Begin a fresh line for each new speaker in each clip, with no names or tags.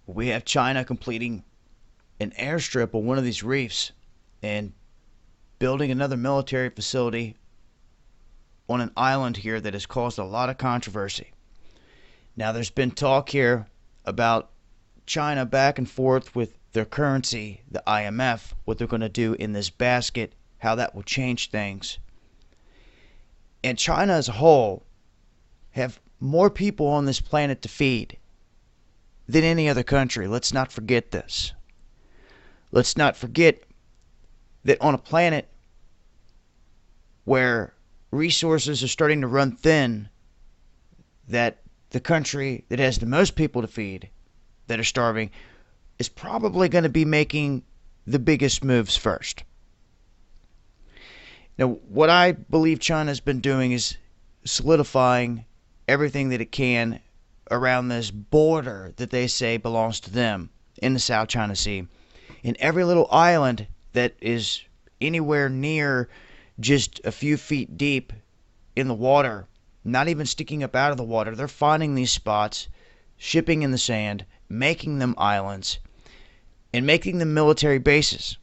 We have China completing an airstrip on one of these reefs and building another military facility on an island here that has caused a lot of controversy. Now, there's been talk here about China back and forth with their currency, the IMF, what they're going to do in this basket, how that will change things. And China as a whole have more people on this planet to feed than any other country. Let's not forget this. Let's not forget that on a planet where resources are starting to run thin, that the country that has the most people to feed that are starving is probably going to be making the biggest moves first. Now, what I believe China's been doing is solidifying everything that it can around this border that they say belongs to them in the South China Sea. In every little island that is anywhere near just a few feet deep in the water, not even sticking up out of the water, they're finding these spots, shipping in the sand, making them islands, and making them military bases.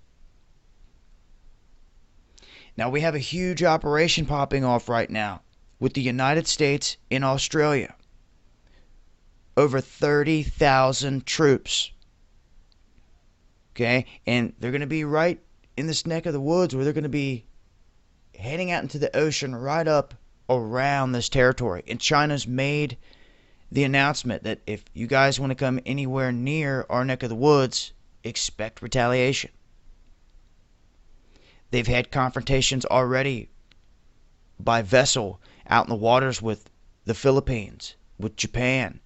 Now, we have a huge operation popping off right now with the United States in Australia. Over 30,000 troops. Okay? And they're going to be right in this neck of the woods where they're going to be heading out into the ocean right up around this territory. And China's made the announcement that if you guys want to come anywhere near our neck of the woods, expect retaliation. They've had confrontations already by vessel out in the waters with the Philippines, with Japan.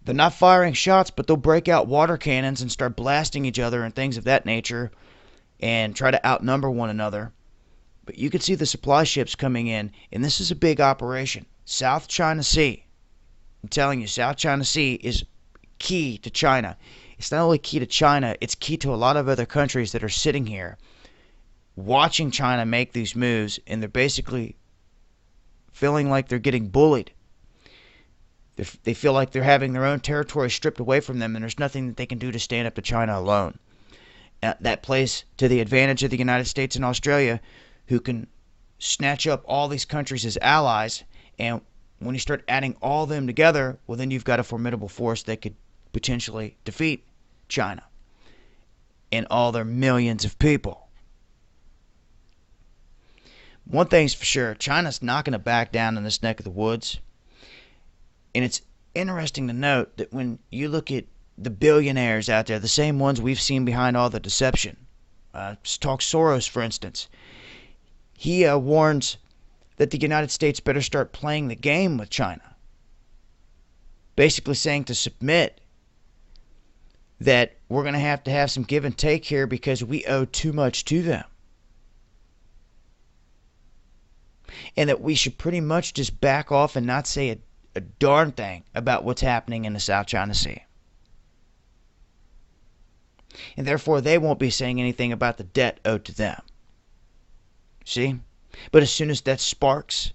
They're not firing shots, but they'll break out water cannons and start blasting each other and things of that nature and try to outnumber one another. But you can see the supply ships coming in, and this is a big operation. South China Sea. I'm telling you, South China Sea is key to China. It's not only key to China, it's key to a lot of other countries that are sitting here watching China make these moves, and they're basically feeling like they're getting bullied. They feel like they're having their own territory stripped away from them, and there's nothing that they can do to stand up to China alone. That plays to the advantage of the United States and Australia, who can snatch up all these countries as allies, and when you start adding all of them together, well, then you've got a formidable force that could potentially defeat China and all their millions of people. One thing's for sure, China's not going to back down in this neck of the woods. And it's interesting to note that when you look at the billionaires out there, the same ones we've seen behind all the deception, talk Soros, for instance, he warns that the United States better start playing the game with China. Basically saying to submit, that we're going to have some give and take here because we owe too much to them. And that we should pretty much just back off and not say a darn thing about what's happening in the South China Sea. And therefore, they won't be saying anything about the debt owed to them. See? But as soon as that sparks,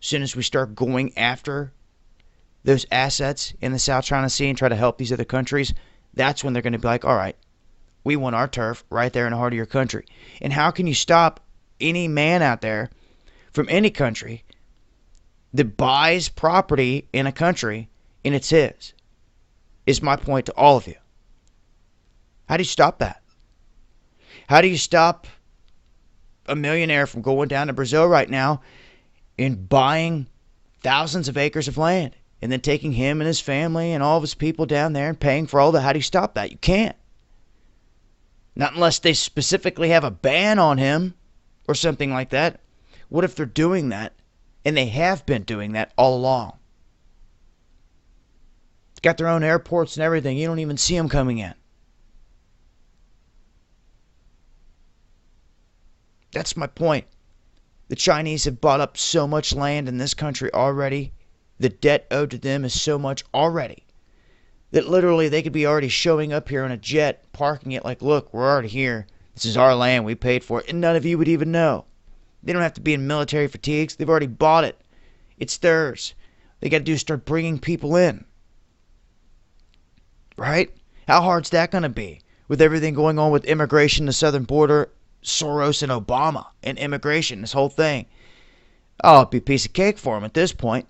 as soon as we start going after those assets in the South China Sea and try to help these other countries, that's when they're going to be like, all right, we want our turf right there in the heart of your country. And how can you stop any man out there from any country that buys property in a country and it's his? Is my point to all of you. How do you stop that? How do you stop a millionaire from going down to Brazil right now and buying thousands of acres of land and then taking him and his family and all of his people down there and paying for all that? How do you stop that? You can't. Not unless they specifically have a ban on him or something like that. What if they're doing that, and they have been doing that all along? It's got their own airports and everything. You don't even see them coming in. That's my point. The Chinese have bought up so much land in this country already. The debt owed to them is so much already that literally they could be already showing up here on a jet, parking it like, look, we're already here. This is our land. We paid for it. And none of you would even know. They don't have to be in military fatigues. They've already bought it. It's theirs. They got to do is start bringing people in. Right? How hard's that going to be with everything going on with immigration, the southern border, Soros and Obama, and immigration, this whole thing? Oh, it'd be a piece of cake for them at this point.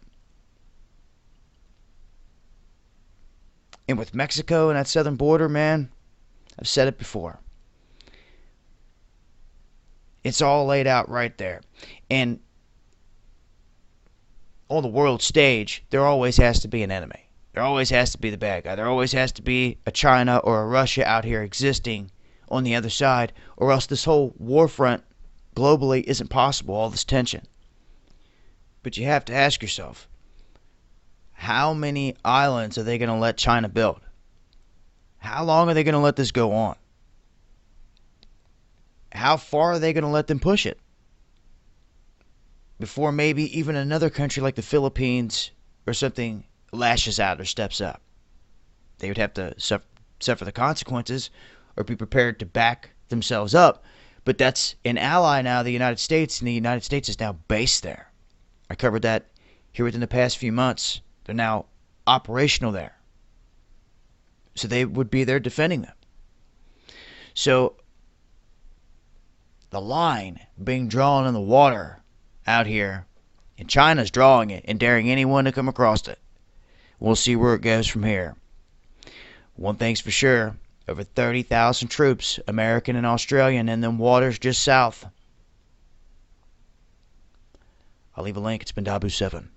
And with Mexico and that southern border, man, I've said it before. It's all laid out right there. And on the world stage, there always has to be an enemy. There always has to be the bad guy. There always has to be a China or a Russia out here existing on the other side, or else this whole war front globally isn't possible, all this tension. But you have to ask yourself, how many islands are they going to let China build? How long are they going to let this go on? How far are they going to let them push it? Before maybe even another country like the Philippines or something lashes out or steps up. They would have to suffer the consequences or be prepared to back themselves up. But that's an ally now, the United States, and the United States is now based there. I covered that here within the past few months. They're now operational there. So they would be there defending them. So the line being drawn in the water out here, and China's drawing it and daring anyone to come across it. We'll see where it goes from here. One thing's for sure, over 30,000 troops, American and Australian, in them waters just south. I'll leave a link. It's been Dabu7.